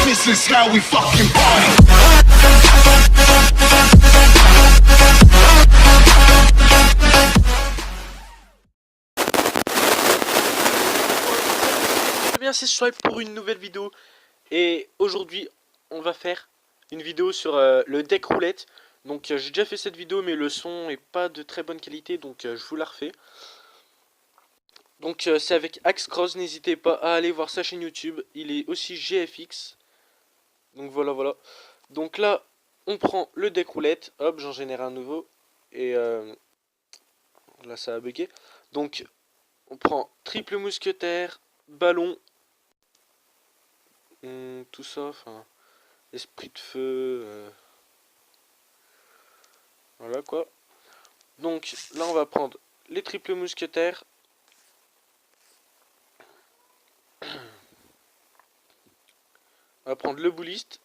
This is how we fucking party. Bien, c'est Swipe pour une nouvelle vidéo. Et aujourd'hui, on va faire une vidéo sur le deck roulette. Donc j'ai déjà fait cette vidéo, mais le son est pas de très bonne qualité, donc je vous la refais. Donc c'est avec Axcross, n'hésitez pas à aller voir sa chaîne YouTube. Il est aussi GFX. Donc voilà. Donc là, on prend le deck roulette. Hop, j'en génère un nouveau. Et là, ça a bugué. Donc, on prend triple mousquetaire, ballon, tout ça, enfin, esprit de feu. Voilà quoi. Donc là, on va prendre les triples mousquetaires. On va prendre le bouliste,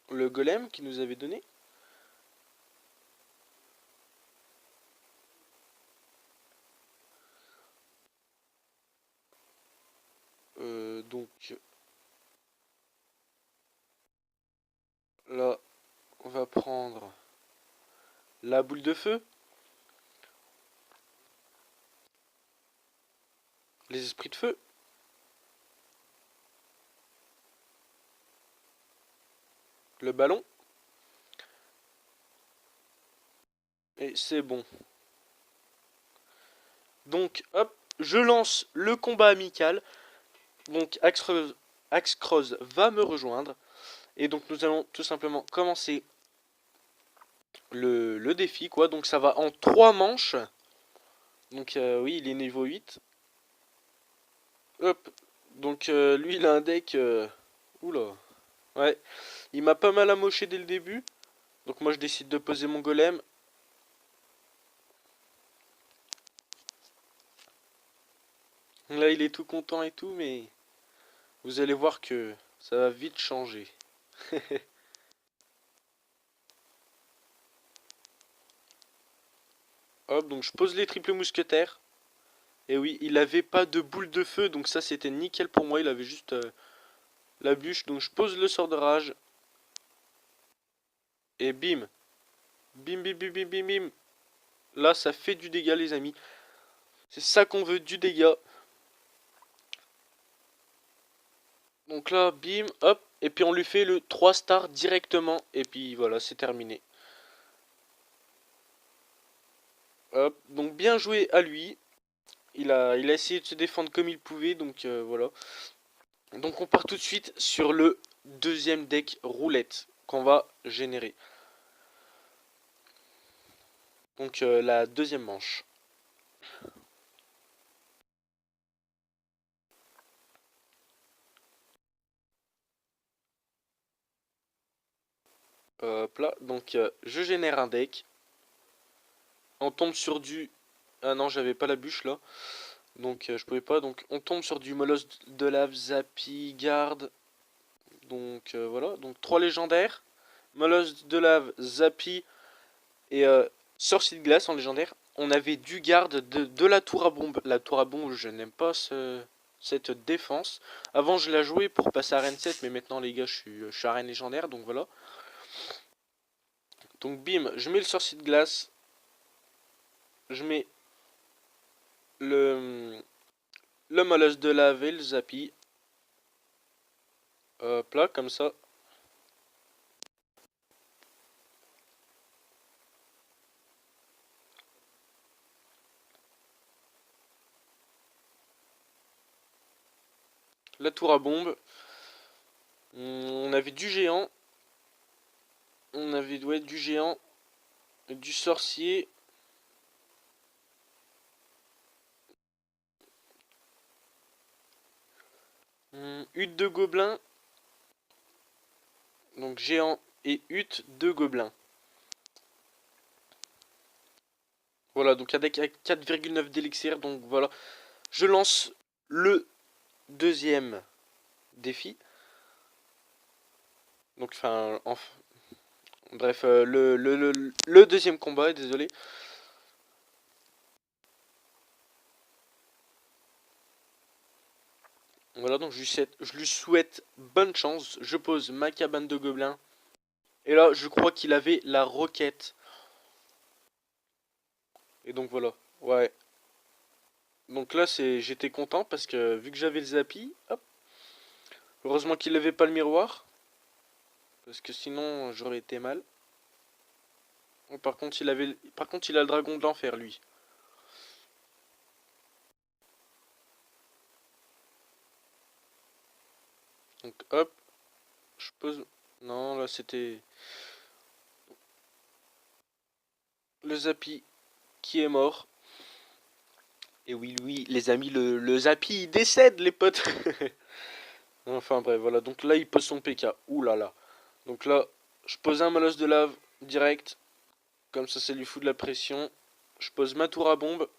le golem qui nous avait donné. Donc là, on va prendre la boule de feu, les esprits de feu, le ballon, et c'est bon. Donc hop, je lance le combat amical. Donc Axcross va me rejoindre. Et donc nous allons tout simplement commencer le défi quoi. Donc ça va en 3 manches. Donc oui, il est niveau 8. Hop. Donc lui il a un deck oula. Ouais, il m'a pas mal amoché dès le début. Donc moi je décide de poser mon golem. Là il est tout content et tout, mais vous allez voir que ça va vite changer. Hop, donc je pose les triples mousquetaires. Et oui, il avait pas de boule de feu, donc ça c'était nickel pour moi. Il avait juste la bûche. Donc je pose le sort de rage. Et bim. Bim. Là ça fait du dégât les amis. C'est ça qu'on veut, du dégât. Donc là, bim, hop. Et puis on lui fait le 3 stars directement. Et puis voilà, c'est terminé. Hop, donc bien joué à lui. Il a essayé de se défendre comme il pouvait, donc voilà. Donc on part tout de suite sur le deuxième deck roulette qu'on va générer. Donc la deuxième manche. Hop là, donc je génère un deck. On tombe sur du... Ah non, j'avais pas la bûche là. Donc je pouvais pas. Donc on tombe sur du Molosse de lave, Zappy, Garde. Donc voilà, donc 3 légendaires. Molosse de lave, Zappy et Sorcier de glace en légendaire. On avait du garde de la tour à bombe. La tour à bombe, je n'aime pas cette défense. Avant je la jouais pour passer à Arène 7, mais maintenant les gars je suis Arène légendaire, donc voilà. Donc bim, je mets le sorcier de glace. Je mets le Molosse de lave et le Zappy. Hop là, comme ça. La tour à bombe. On avait du géant. On avait du géant. Du sorcier. Hutte de gobelins. Donc géant et hutte de gobelins. Voilà, donc avec 4,9 d'élixir. Donc voilà. Je lance le deuxième défi. Donc enfin... bref, le deuxième combat, désolé. Voilà, donc je lui souhaite bonne chance. Je pose ma cabane de gobelins. Et là, je crois qu'il avait la roquette. Et donc voilà, ouais. Donc là, j'étais content parce que vu que j'avais le Zappy, hop. Heureusement qu'il n'avait pas le miroir. Parce que sinon, j'aurais été mal. Par contre, il a le dragon de l'enfer, lui. Donc hop, je pose... Non, là c'était le Zappy qui est mort. Et oui, oui, les amis, le Zappy il décède, les potes. Enfin bref, voilà. Donc là, il pose son PK. Ouh là là. Donc là, je pose un molosse de lave direct. Comme ça lui fout de la pression. Je pose ma tour à bombe.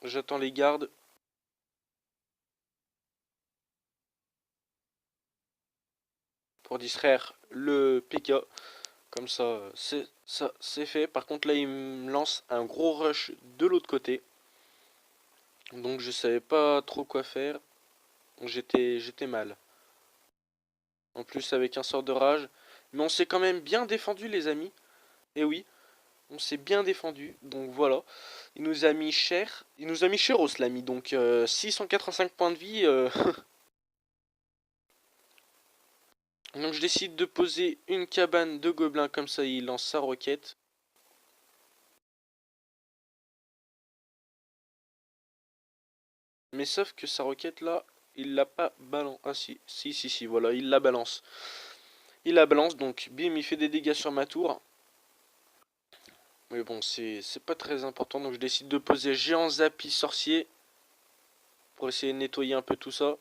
J'attends les gardes. Pour distraire le PK. Comme ça, c'est fait. Par contre, là, il me lance un gros rush de l'autre côté. Donc, je savais pas trop quoi faire. J'étais mal. En plus, avec un sort de rage. Mais on s'est quand même bien défendu, les amis. Et oui, on s'est bien défendu. Donc, voilà. Il nous a mis cher. Il nous a mis cher, l'ami. Donc, 685 points de vie. Donc, je décide de poser une cabane de gobelins. Comme ça, il lance sa roquette. Mais sauf que sa roquette là, il l'a pas balance. Ah si, voilà, il la balance. Il la balance, donc bim, il fait des dégâts sur ma tour. Mais bon, c'est pas très important, donc je décide de poser géant Zappy sorcier. Pour essayer de nettoyer un peu tout ça.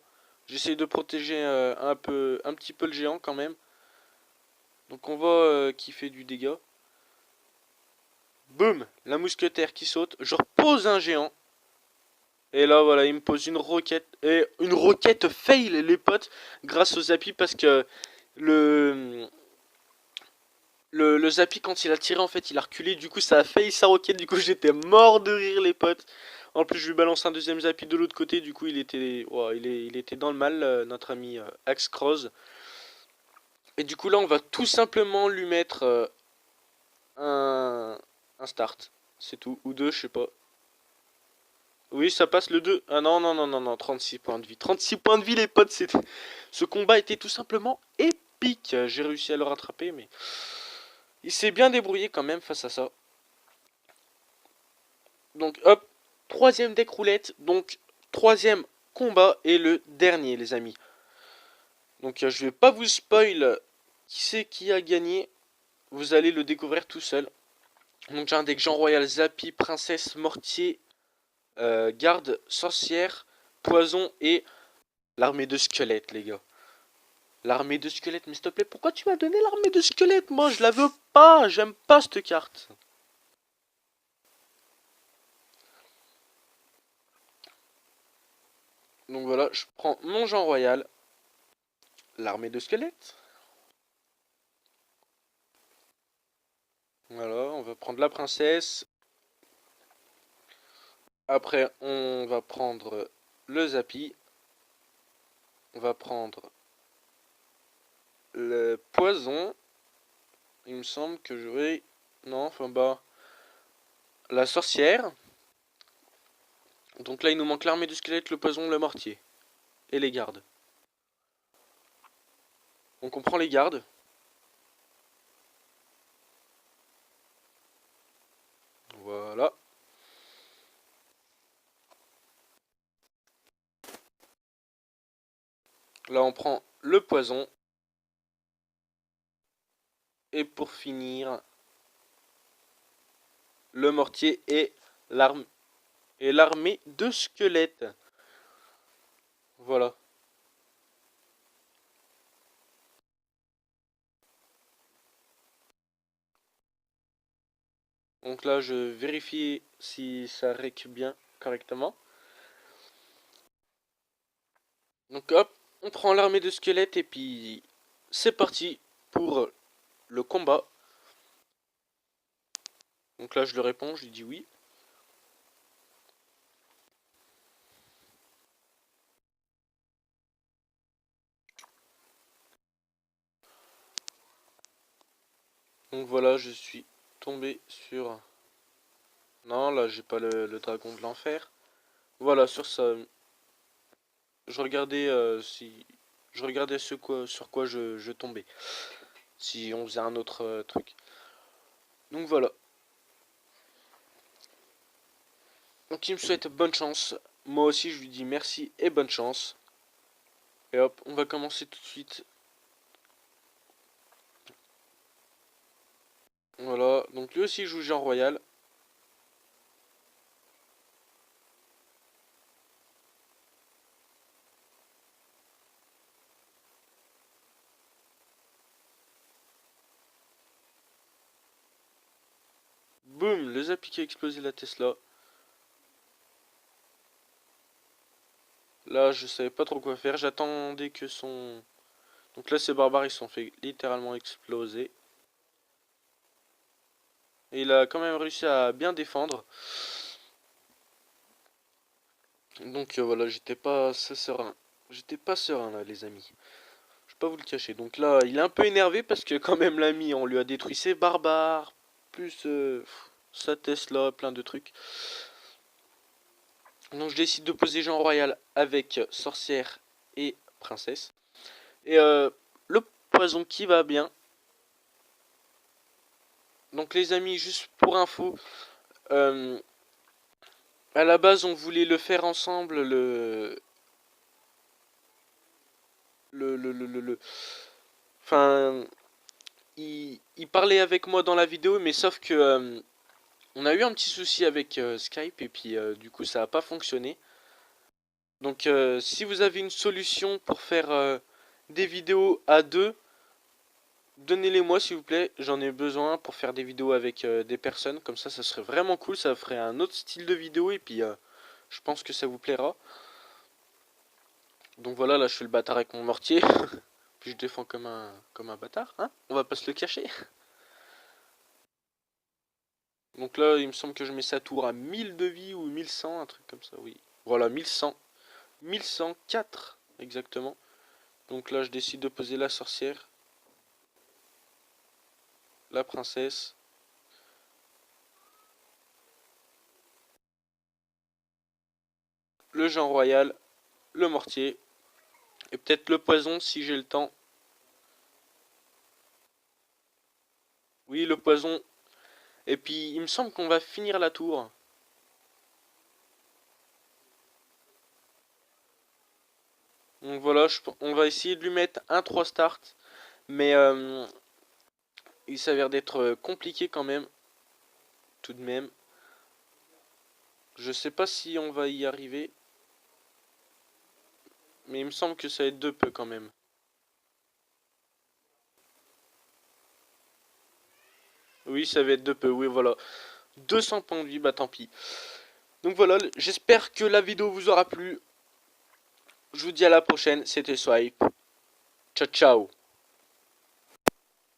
J'essaie de protéger un petit peu le géant quand même. Donc on voit qu'il fait du dégât. Boum, la mousquetaire qui saute. Je repose un géant. Et là voilà, il me pose une roquette. Et une roquette fail les potes. Grâce au Zappy parce que le, le Zappy quand il a tiré en fait il a reculé. Du coup ça a failli sa roquette. Du coup j'étais mort de rire les potes. En plus je lui balance un deuxième Zappy de l'autre côté. Du coup il était, wow, il était dans le mal notre ami Axe Cross. Et du coup là on va tout simplement lui mettre un start. C'est tout. Ou deux je sais pas. Oui, ça passe le 2. Ah non, non, non, non, non, 36 points de vie. 36 points de vie, les potes, c'était... Ce combat était tout simplement épique. J'ai réussi à le rattraper, mais... Il s'est bien débrouillé quand même face à ça. Donc, hop, troisième deck roulette. Donc, troisième combat et le dernier, les amis. Donc, je vais pas vous spoil qui c'est qui a gagné. Vous allez le découvrir tout seul. Donc, j'ai un deck Jean Royal, Zappy, Princesse, Mortier, Garde, Sorcière, Poison et... L'armée de squelettes, les gars. L'armée de squelettes, mais s'il te plaît, pourquoi tu m'as donné l'armée de squelettes? Moi, je la veux pas, j'aime pas cette carte. Donc voilà, je prends mon Jean Royal, l'armée de squelettes. Voilà, on va prendre la princesse. Après, on va prendre le Zappy. On va prendre le poison. Il me semble que je vais... Non, enfin bah... La sorcière. Donc là, il nous manque l'armée de squelettes, le poison, le mortier. Et les gardes. Donc on prend les gardes. Voilà. Là, on prend le poison. Et pour finir, le mortier et l'armée de squelettes. Voilà. Donc là, je vérifie si ça rec bien correctement. Donc hop, on prend l'armée de squelettes et puis c'est parti pour le combat. Donc là je lui réponds, je lui dis oui. Donc voilà, je suis tombé sur... Non, là j'ai pas le dragon de l'enfer. Voilà, sur ça. Je regardais si... Je regardais sur quoi je tombais. Si on faisait un autre truc. Donc voilà. Donc il me souhaite bonne chance. Moi aussi je lui dis merci et bonne chance. Et hop, on va commencer tout de suite. Voilà, donc lui aussi joue Jean Royal. Boum, le Zappy qui a explosé la Tesla. Là, je savais pas trop quoi faire. J'attendais que son... Donc là, ces barbares, ils se sont fait littéralement exploser. Et il a quand même réussi à bien défendre. Donc voilà, j'étais pas serein. J'étais pas serein là, les amis. Je vais pas vous le cacher. Donc là, il est un peu énervé parce que quand même l'ami, on lui a détruit ses barbares. Plus sa Tesla, plein de trucs. Donc je décide de poser Jean Royal avec sorcière et princesse. Et le poison qui va bien. Donc les amis, juste pour info, à la base on voulait le faire ensemble, Enfin, il parlait avec moi dans la vidéo, mais sauf que on a eu un petit souci avec Skype et puis du coup ça n'a pas fonctionné. Donc si vous avez une solution pour faire des vidéos à deux, donnez-les moi s'il vous plaît, j'en ai besoin pour faire des vidéos avec des personnes, comme ça serait vraiment cool, ça ferait un autre style de vidéo et puis je pense que ça vous plaira. Donc voilà, là je fais le bâtard avec mon mortier, puis je défends comme un bâtard, hein, on va pas se le cacher. Donc là il me semble que je mets sa tour à 1000 de vie ou 1100, un truc comme ça, oui. Voilà, 1100, 1104 exactement. Donc là je décide de poser la sorcière, la princesse, le Jean Royal, le mortier, et peut-être le poison si j'ai le temps. Oui, le poison. Et puis il me semble qu'on va finir la tour. Donc voilà, on va essayer de lui mettre un 3 start. Mais il s'avère d'être compliqué quand même. Tout de même. Je sais pas si on va y arriver. Mais il me semble que ça va être de peu quand même. Oui, ça va être de peu, oui, voilà. 200 points de vie, bah tant pis. Donc voilà, j'espère que la vidéo vous aura plu. Je vous dis à la prochaine, c'était Swipe. Ciao, ciao.